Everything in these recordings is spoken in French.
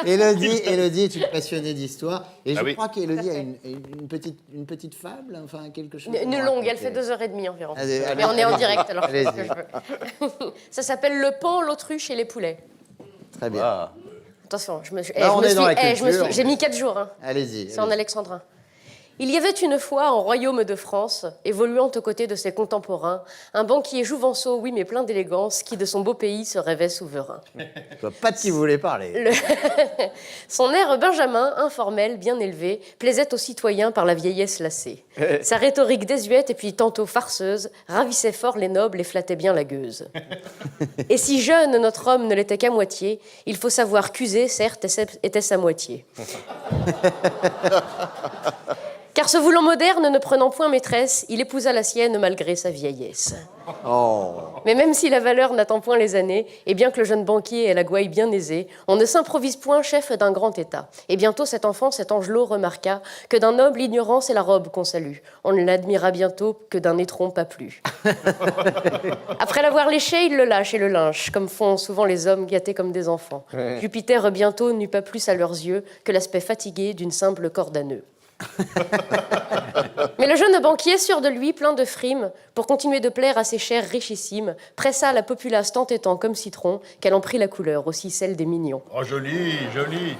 Élodie est une passionnée d'histoire. Et je oui. crois qu'Élodie a une petite fable, enfin quelque chose. Une longue, elle fait 2h30 environ. Allez, Mais on est en direct, alors je fais ce allez-y. que je veux. Ça s'appelle Le paon, l'autruche et les poulets. Très bien. Ah. Attention, j'ai mis 4 jours. Hein. Allez-y. C'est en alexandrin. Il y avait une fois, en royaume de France, évoluant aux côtés de ses contemporains, un banquier jouvenceau, oui, mais plein d'élégance, qui de son beau pays se rêvait souverain. Je vois pas de qui vous voulez parler. Son air benjamin, informel, bien élevé, plaisait aux citoyens par la vieillesse lassée. Sa rhétorique désuète et puis tantôt farceuse ravissait fort les nobles et flattait bien la gueuse. Et si jeune notre homme ne l'était qu'à moitié, il faut savoir qu'user, certes, était sa moitié. Car se voulant moderne, ne prenant point maîtresse, il épousa la sienne malgré sa vieillesse. Oh. Mais même si la valeur n'attend point les années, et bien que le jeune banquier ait la gouaille bien aisée, on ne s'improvise point chef d'un grand état. Et bientôt cet enfant, cet angelot, remarqua que d'un noble ignorance est la robe qu'on salue. On ne l'admira bientôt que d'un étron pas plus. Après l'avoir léché, il le lâche et le lynche, comme font souvent les hommes gâtés comme des enfants. Jupiter bientôt n'eut pas plus à leurs yeux que l'aspect fatigué d'une simple corde à nœuds. Mais le jeune banquier, sûr de lui, plein de frimes, pour continuer de plaire à ses chers richissimes, pressa la populace tant et tant comme citron qu'elle en prit la couleur, aussi celle des mignons. Oh, joli, joli.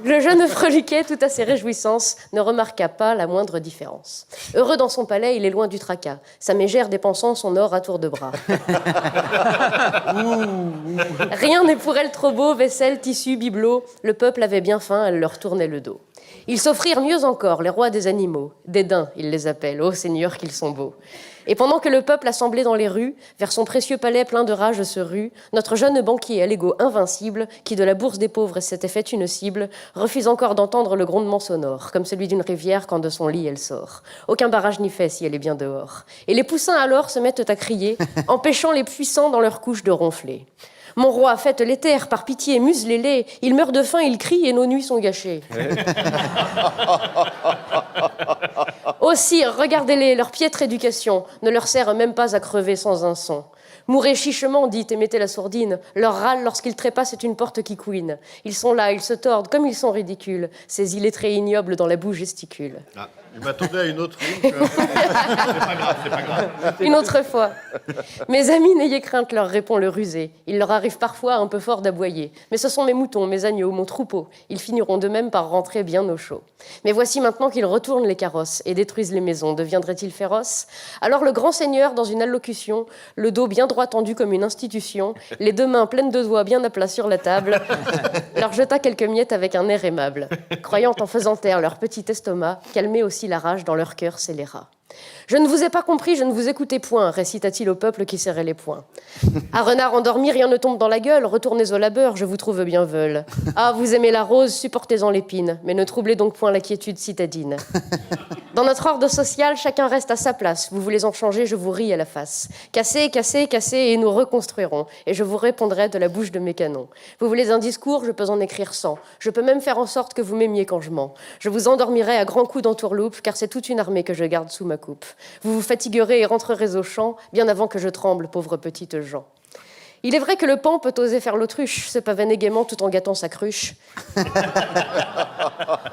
Le jeune freliquet, tout à ses réjouissances, ne remarqua pas la moindre différence. Heureux dans son palais, il est loin du tracas, sa mégère dépensant son or à tour de bras. Rien n'est pour elle trop beau, vaisselle, tissu, bibelot, le peuple avait bien faim, elle leur tournait le dos. Ils s'offrirent mieux encore, les rois des animaux. Des daims, ils les appellent, ô seigneurs qu'ils sont beaux. Et pendant que le peuple assemblé dans les rues, vers son précieux palais plein de rage se rue, notre jeune banquier à l'ego invincible, qui de la bourse des pauvres s'était fait une cible, refuse encore d'entendre le grondement sonore, comme celui d'une rivière quand de son lit elle sort. Aucun barrage n'y fait si elle est bien dehors. Et les poussins alors se mettent à crier, empêchant les puissants dans leur couche de ronfler. Mon roi, faites les taire, par pitié, muselez-les. Ils meurent de faim, ils crient et nos nuits sont gâchées. Ô sire, regardez-les, leur piètre éducation ne leur sert même pas à crever sans un son. Mourez chichement, dites, et mettez la sourdine. Leur râle, lorsqu'ils trépassent, c'est une porte qui couine. Ils sont là, ils se tordent, comme ils sont ridicules. Ces illettrés ignobles dans la boue gesticulent. Ah, je m'attendais à une autre ligne. C'est pas grave. Une autre fois. Mes amis, n'ayez crainte, leur répond le rusé. Il leur arrive parfois un peu fort d'aboyer. Mais ce sont mes moutons, mes agneaux, mon troupeau. Ils finiront de même par rentrer bien au chaud. Mais voici maintenant qu'ils retournent les carrosses et détruisent les maisons. Deviendraient-ils féroces ? Alors le grand seigneur, dans une allocution, le dos bien droit tendu comme une institution, les deux mains pleines de doigts bien à plat sur la table, leur jeta quelques miettes avec un air aimable, croyant en faisant taire leur petit estomac, calmer aussi la rage dans leur cœur scélérat. « Je ne vous ai pas compris, je ne vous écoutais point », récita-t-il au peuple qui serrait les poings. « À renard endormi, rien ne tombe dans la gueule, retournez au labeur, je vous trouve bien veule. Ah, vous aimez la rose, supportez-en l'épine, mais ne troublez donc point la quiétude citadine. Dans notre ordre social, chacun reste à sa place, vous voulez en changer, je vous ris à la face. Cassez, cassez, cassez, et nous reconstruirons, et je vous répondrai de la bouche de mes canons. Vous voulez un discours, je peux en écrire 100, je peux même faire en sorte que vous m'aimiez quand je mens. Je vous endormirai à grands coups d'entourloupe, car c'est toute une armée que je garde sous ma coupe. Vous vous fatiguerez et rentrerez au champ, bien avant que je tremble, pauvre petite Jean. Il est vrai que le paon peut oser faire l'autruche, se pavaner gaiement tout en gâtant sa cruche.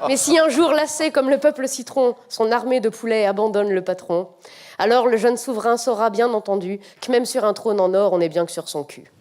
Mais si un jour, lassé comme le peuple citron, son armée de poulets abandonne le patron, alors le jeune souverain saura bien entendu que même sur un trône en or, on est bien que sur son cul.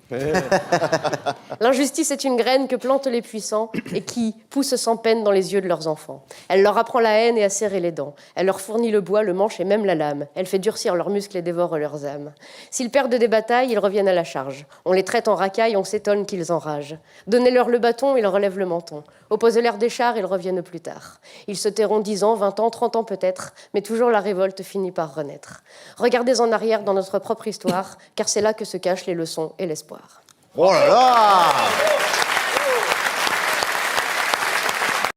L'injustice est une graine que plantent les puissants et qui pousse sans peine dans les yeux de leurs enfants. Elle leur apprend la haine et à serrer les dents. Elle leur fournit le bois, le manche et même la lame. Elle fait durcir leurs muscles et dévore leurs âmes. S'ils perdent des batailles, ils reviennent à la charge. On les traite en racailles, on s'étonne qu'ils enragent. Donnez-leur le bâton, ils relèvent le menton. Opposez-leur des chars, ils reviennent plus tard. Ils se tairont 10 ans, 20 ans, 30 ans peut-être, mais toujours la révolte finit par renaître. Regardez en arrière dans notre propre histoire, car c'est là que se cachent les leçons et l'espoir. Oh là là!